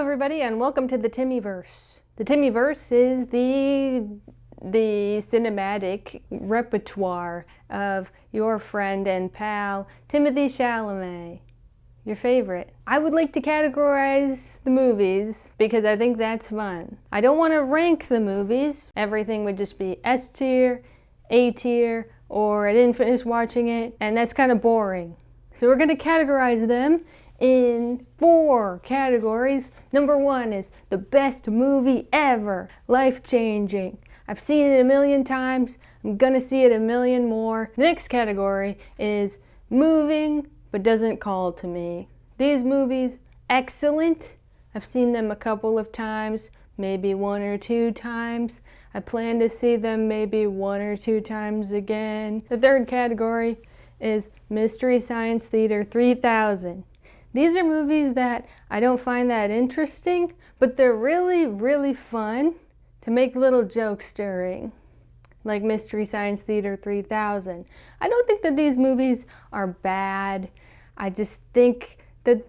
everybody, and welcome to the Timmyverse. The Timmyverse is the cinematic repertoire of your friend and pal, Timothée Chalamet. Your favorite. I would like to categorize the movies because I think that's fun. I don't want to rank the movies. Everything would just be S tier, A tier, or I didn't finish watching it, and that's kind of boring. So we're going to categorize them in 4 categories. Number 1 is the best movie ever, life-changing. I've seen it a million times, I'm gonna see it a million more. The next category is moving but doesn't call to me. These movies, excellent. I've seen them a couple of times, maybe 1 or 2 times. I plan to see them maybe 1 or 2 times again. The third category is Mystery Science Theater 3000. These are movies that I don't find that interesting, but they're really, really fun to make little jokes during, like Mystery Science Theater 3000. I don't think that these movies are bad. I just think that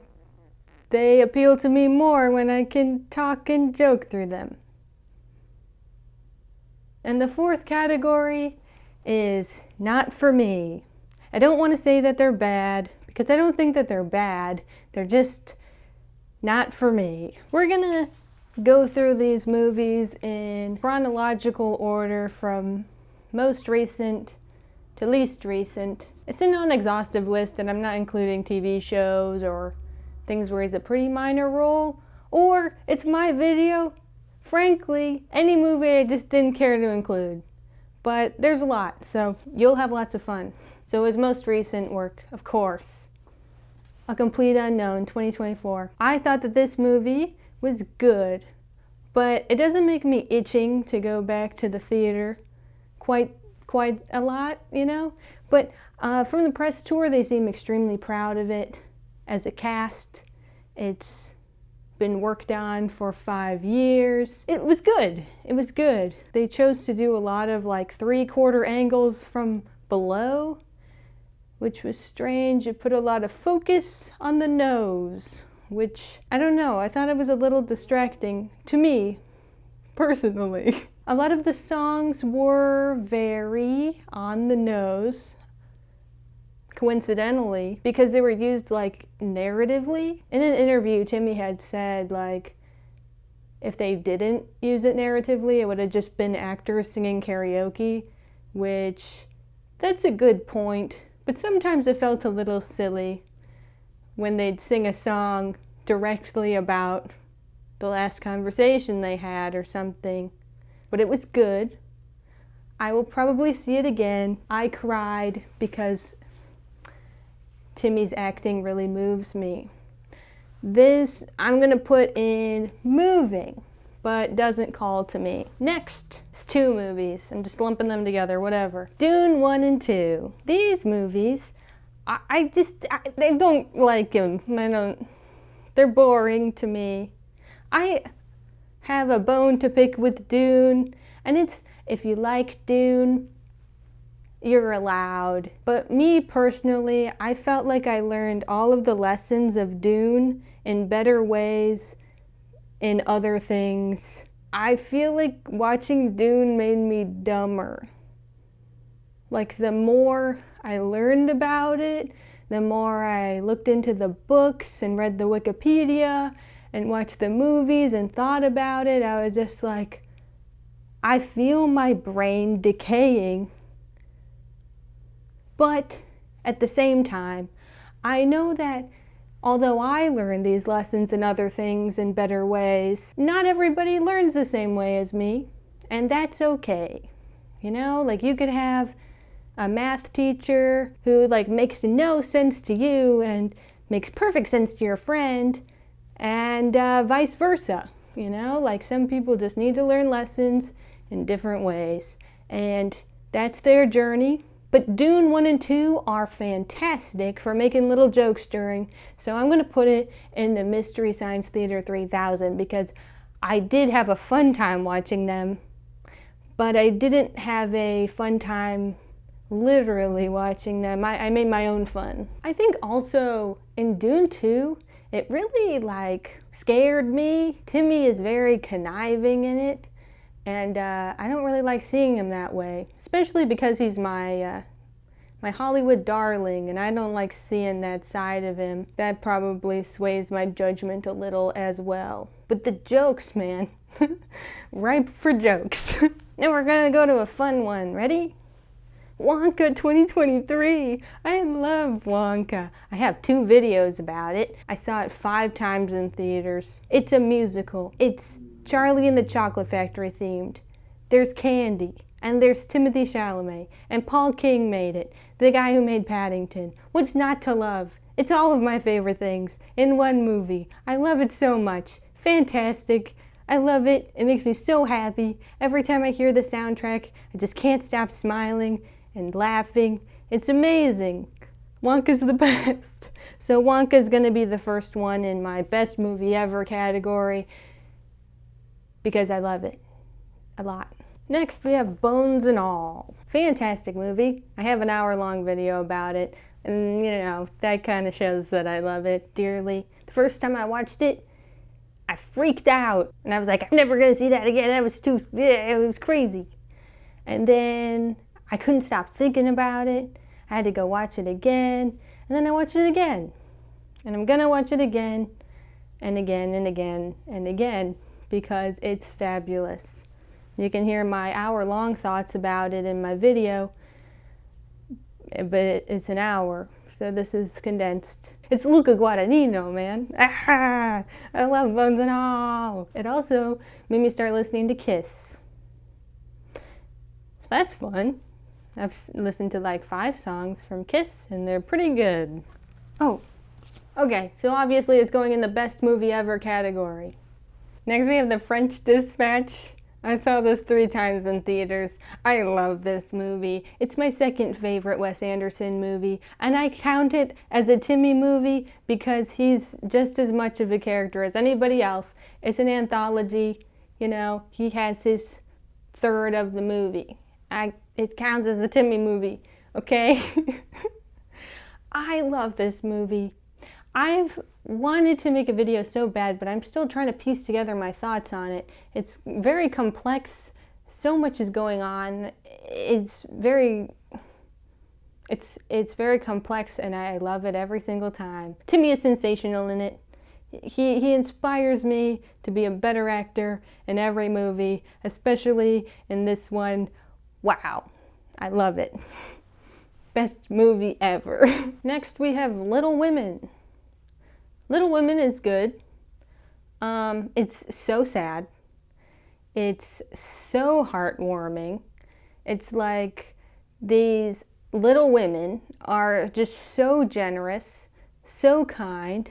they appeal to me more when I can talk and joke through them. And the 4th category is not for me. I don't want to say that they're bad, because I don't think that they're bad. They're just not for me. We're gonna go through these movies in chronological order from most recent to least recent. It's a non-exhaustive list, and I'm not including TV shows or things where he's a pretty minor role, or it's my video. Frankly, any movie I just didn't care to include. But there's a lot, so you'll have lots of fun. So his most recent work, of course, A Complete Unknown, 2024. I thought that this movie was good, but it doesn't make me itching to go back to the theater quite a lot, you know? But from the press tour, they seem extremely proud of it as a cast. It's been worked on for 5 years. It was good. It was good. They chose to do a lot of like 3/4 angles from below, which was strange. It put a lot of focus on the nose, which, I don't know, I thought it was a little distracting to me, personally. A lot of the songs were very on the nose, coincidentally, because they were used like narratively. In an interview, Timmy had said like, if they didn't use it narratively, it would have just been actors singing karaoke, which, that's a good point. But sometimes it felt a little silly when they'd sing a song directly about the last conversation they had or something. But it was good. I will probably see it again. I cried because Timmy's acting really moves me. This I'm gonna put in moving, but doesn't call to me. Next is 2 movies. I'm just lumping them together, whatever. Dune 1 and 2. These movies, I don't like them. They're boring to me. I have a bone to pick with Dune, and it's, if you like Dune, you're allowed. But me personally, I felt like I learned all of the lessons of Dune in better ways in other things. I feel like watching Dune made me dumber. Like, the more I learned about it, the more I looked into the books and read the Wikipedia and watched the movies and thought about it, I was just like, I feel my brain decaying. But at the same time, I know that although I learned these lessons and other things in better ways, not everybody learns the same way as me, and that's okay. You know, like you could have a math teacher who like makes no sense to you and makes perfect sense to your friend, and vice versa. You know, like some people just need to learn lessons in different ways, and that's their journey. But Dune 1 and 2 are fantastic for making little jokes during, so I'm going to put it in the Mystery Science Theater 3000 because I did have a fun time watching them, but I didn't have a fun time literally watching them. I made my own fun. I think also in Dune 2, it really like scared me. Timmy is very conniving in it, and I don't really like seeing him that way, especially because he's my Hollywood darling, and I don't like seeing that side of him. That probably sways my judgment a little as well. But the jokes, man, ripe for jokes. Now we're gonna go to a fun one. Ready? Wonka 2023. I love Wonka. I have 2 videos about it. I saw it 5 times in theaters. It's a musical. It's Charlie and the Chocolate Factory themed. There's candy. And there's Timothée Chalamet, and Paul King made it, the guy who made Paddington. What's not to love? It's all of my favorite things in one movie. I love it so much. Fantastic. I love it. It makes me so happy. Every time I hear the soundtrack, I just can't stop smiling and laughing. It's amazing. Wonka's the best. So Wonka's gonna be the first one in my best movie ever category because I love it a lot. Next, we have Bones and All. Fantastic movie. I have an hour-long video about it, and you know, that kind of shows that I love it dearly. The first time I watched it, I freaked out, and I was like, I'm never gonna see that again. That was it was crazy. And then I couldn't stop thinking about it. I had to go watch it again, and then I watched it again. And I'm gonna watch it again, and again, and again, and again, because it's fabulous. You can hear my hour-long thoughts about it in my video, but it's an hour, so this is condensed. It's Luca Guadagnino, man. Ah, I love Bones and All. It also made me start listening to Kiss. That's fun. I've listened to like 5 songs from Kiss, and they're pretty good. Oh, okay, so obviously it's going in the best movie ever category. Next we have The French Dispatch. I saw this 3 times in theaters. I love this movie. It's my second favorite Wes Anderson movie, and I count it as a Timmy movie because he's just as much of a character as anybody else. It's an anthology, you know, he has his third of the movie. It counts as a Timmy movie, okay? I love this movie. I've wanted to make a video so bad, but I'm still trying to piece together my thoughts on it. It's very complex. So much is going on. It's very complex, and I love it every single time. Timmy is sensational in it. He inspires me to be a better actor in every movie, especially in this one. Wow, I love it. Best movie ever. Next we have Little Women. Little Women is good. It's so sad. It's so heartwarming. It's like these little women are just so generous, so kind.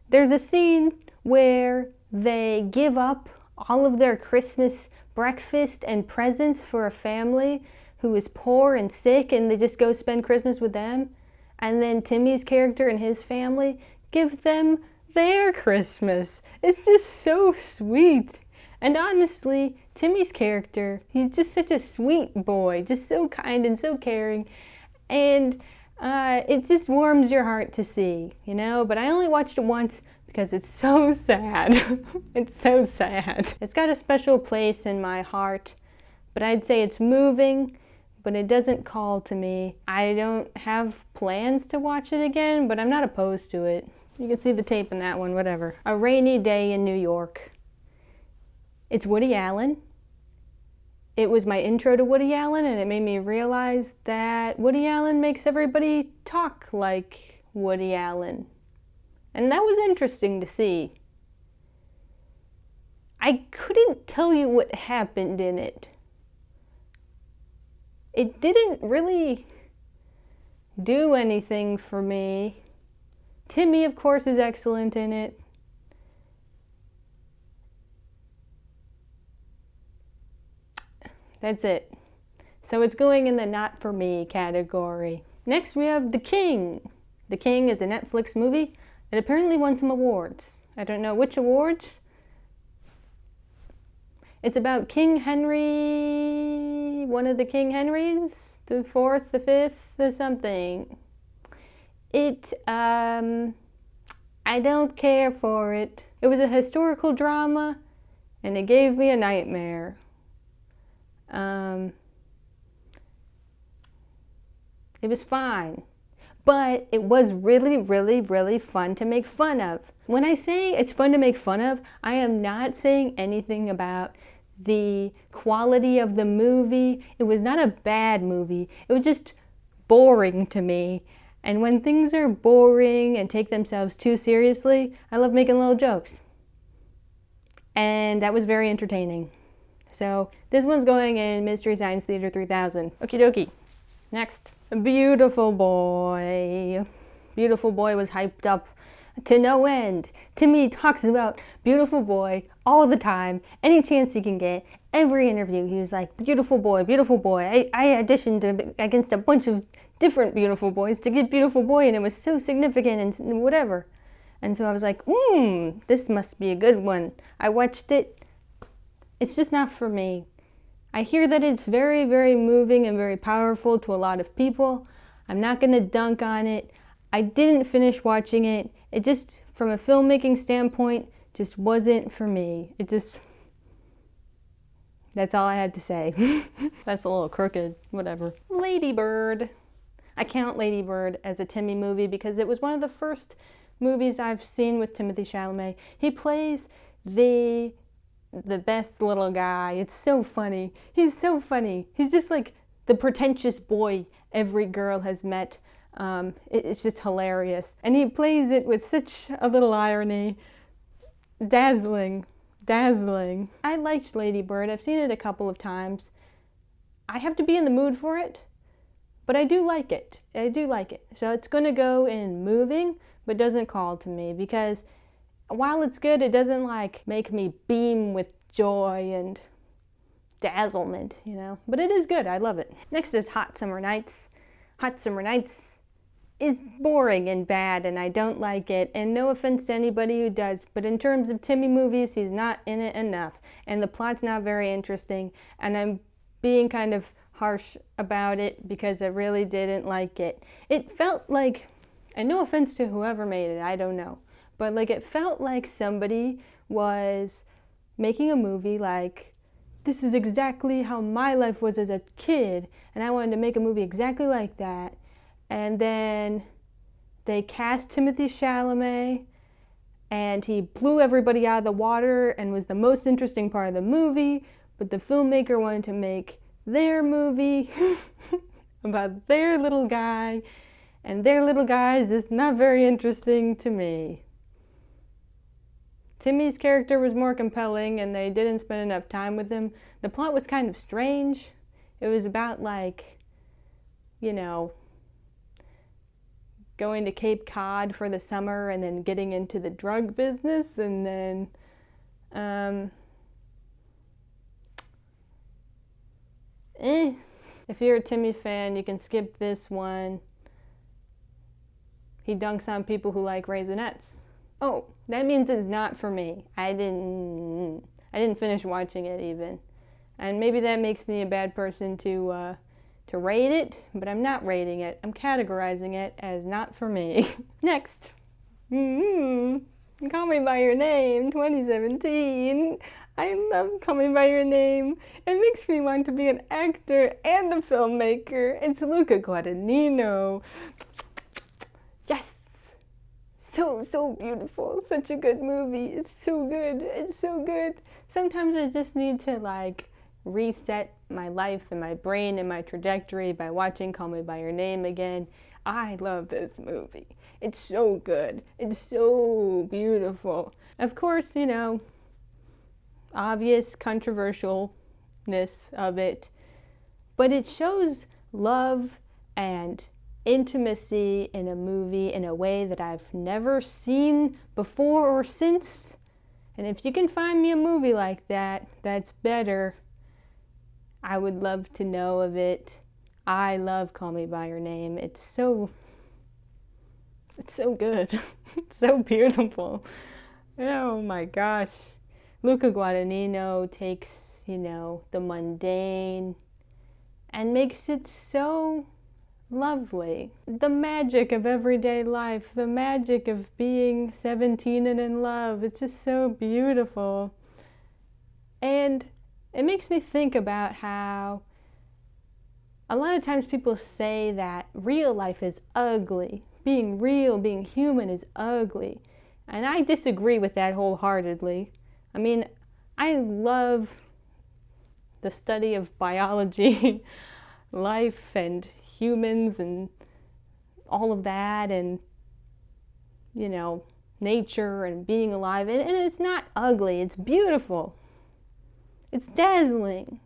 There's a scene where they give up all of their Christmas breakfast and presents for a family who is poor and sick, and they just go spend Christmas with them. And then Timmy's character and his family give them their Christmas. It's just so sweet. And honestly, Timmy's character, he's just such a sweet boy, just so kind and so caring. And it just warms your heart to see, you know? But I only watched it once because it's so sad. It's so sad. It's got a special place in my heart, but I'd say it's moving, but it doesn't call to me. I don't have plans to watch it again, but I'm not opposed to it. You can see the tape in that one, whatever. A Rainy Day in New York. It's Woody Allen. It was my intro to Woody Allen, and it made me realize that Woody Allen makes everybody talk like Woody Allen. And that was interesting to see. I couldn't tell you what happened in it. It didn't really do anything for me. Timmy, of course, is excellent in it. That's it. So it's going in the not for me category. Next we have The King. The King is a Netflix movie. It apparently won some awards. I don't know which awards. It's about King Henry, one of the King Henrys, the 4th, the 5th, the something. I don't care for it. It was a historical drama, and it gave me a nightmare. It was fine. But it was really, really, really fun to make fun of. When I say it's fun to make fun of, I am not saying anything about the quality of the movie. It was not a bad movie. It was just boring to me. And when things are boring and take themselves too seriously, I love making little jokes. And that was very entertaining. So this one's going in Mystery Science Theater 3000. Okie dokie. Next. Beautiful Boy. Beautiful Boy was hyped up to no end. Timmy talks about Beautiful Boy all the time, any chance he can get. Every interview he was like, beautiful boy. I auditioned against a bunch of different beautiful boys to get Beautiful Boy, and it was so significant and whatever. And so I was like, this must be a good one. I watched it. It's just not for me. I hear that it's very, very moving and very powerful to a lot of people. I'm not going to dunk on it. I didn't finish watching it. It just, from a filmmaking standpoint, just wasn't for me. That's all I had to say. That's a little crooked, whatever. Lady Bird. I count Lady Bird as a Timmy movie because it was one of the first movies I've seen with Timothée Chalamet. He plays the best little guy. It's so funny. He's so funny. He's just like the pretentious boy every girl has met. It's just hilarious. And he plays it with such a little irony. Dazzling. I liked Lady Bird. I've seen it a couple of times. I have to be in the mood for it, but I do like it. So it's going to go in moving, but doesn't call to me because while it's good, it doesn't like make me beam with joy and dazzlement, But it is good. I love it. Next is Hot Summer Nights. Hot Summer Nights is boring and bad, and I don't like it. And no offense to anybody who does, but in terms of Timmy movies, he's not in it enough. And the plot's not very interesting. And I'm being kind of harsh about it because I really didn't like it. It felt like, and no offense to whoever made it, I don't know. But it felt like somebody was making a movie like, this is exactly how my life was as a kid, and I wanted to make a movie exactly like that. And then they cast Timothée Chalamet, and he blew everybody out of the water and was the most interesting part of the movie, but the filmmaker wanted to make their movie about their little guy, and their little guy is just not very interesting to me. Timmy's character was more compelling, and they didn't spend enough time with him. The plot was kind of strange. It was about, going to Cape Cod for the summer and then getting into the drug business, and then, If you're a Timmy fan, you can skip this one. He dunks on people who like Raisinets. Oh, that means it's not for me. I didn't finish watching it even. And maybe that makes me a bad person to rate it, but I'm not rating it. I'm categorizing it as not for me. Next. Call Me By Your Name 2017. I love Call Me By Your Name. It makes me want to be an actor and a filmmaker. It's Luca Guadagnino. Yes! So beautiful. Such a good movie. It's so good. Sometimes I just need to reset my life and my brain and my trajectory by watching Call Me By Your Name again. I love this movie. It's so good. It's so beautiful. Of course, obvious controversialness of it, but it shows love and intimacy in a movie in a way that I've never seen before or since. And if you can find me a movie like that, that's better, I would love to know of it. I love Call Me By Your Name. It's so good. It's so beautiful. Oh my gosh. Luca Guadagnino takes, the mundane and makes it so lovely. The magic of everyday life, the magic of being 17 and in love, it's just so beautiful. And it makes me think about how a lot of times people say that real life is ugly. Being real, being human is ugly. And I disagree with that wholeheartedly. I mean, I love the study of biology, life and humans and all of that, and, you know, nature and being alive. And it's not ugly, it's beautiful. It's dazzling.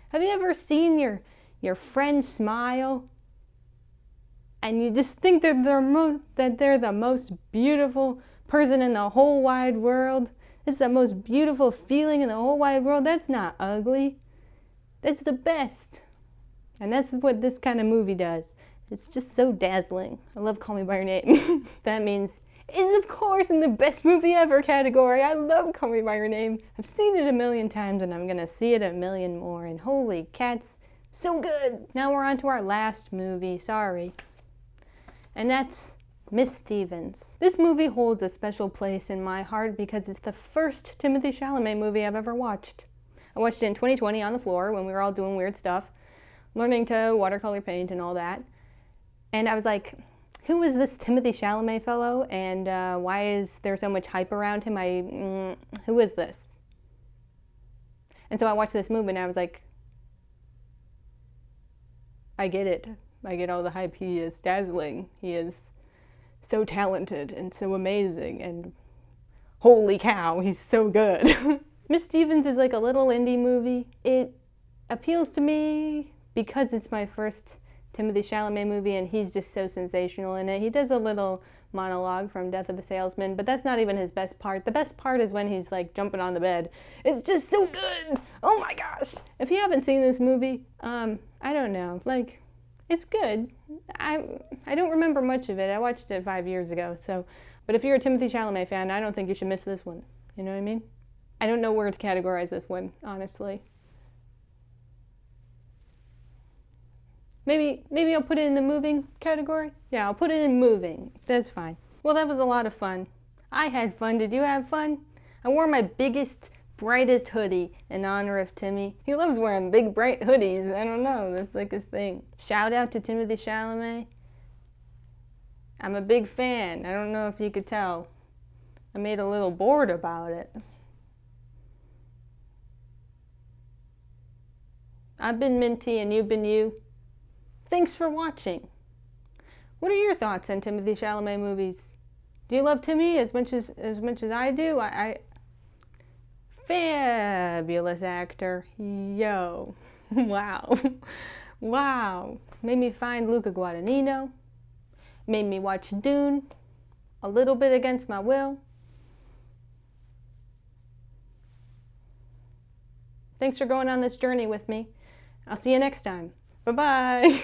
Have you ever seen your friend smile and you just think that they're the most beautiful person in the whole wide world? It's the most beautiful feeling in the whole wide world. That's not ugly. That's the best. And that's what this kind of movie does. It's just so dazzling. I love Call Me By Your Name. That means it's of course in the best movie ever category. I love Call Me By Your Name. I've seen it a million times and I'm gonna see it a million more. And holy cats, so good. Now we're on to our last movie, sorry. And that's Miss Stevens. This movie holds a special place in my heart because it's the first Timothée Chalamet movie I've ever watched. I watched it in 2020 on the floor when we were all doing weird stuff, learning to watercolor paint and all that. And I was like, who is this Timothée Chalamet fellow, and why is there so much hype around him? Who is this? And so I watched this movie and I was like, I get it. I get all the hype. He is dazzling. He is so talented and so amazing, and holy cow, he's so good. Miss Stevens is like a little indie movie. It appeals to me because it's my first Timothée Chalamet movie and he's just so sensational in it. He does a little monologue from Death of a Salesman, but that's not even his best part. The best part is when he's like jumping on the bed. It's just so good. Oh my gosh. If you haven't seen this movie, I don't know, like, it's good. I don't remember much of it. I watched it 5 years ago, so, but if you're a Timothée Chalamet fan, I don't think you should miss this one. You know what I mean? I don't know where to categorize this one, honestly. Maybe I'll put it in the moving category? Yeah, I'll put it in moving. That's fine. Well, that was a lot of fun. I had fun. Did you have fun? I wore my biggest, brightest hoodie in honor of Timmy. He loves wearing big, bright hoodies. I don't know. That's like his thing. Shout out to Timothée Chalamet. I'm a big fan. I don't know if you could tell. I made a little board about it. I've been Minty and you've been you. Thanks for watching. What are your thoughts on Timothée Chalamet movies? Do you love Timmy as much as I do? Fabulous actor. Yo. Wow. Wow. Made me find Luca Guadagnino. Made me watch Dune. A little bit against my will. Thanks for going on this journey with me. I'll see you next time. Bye-bye.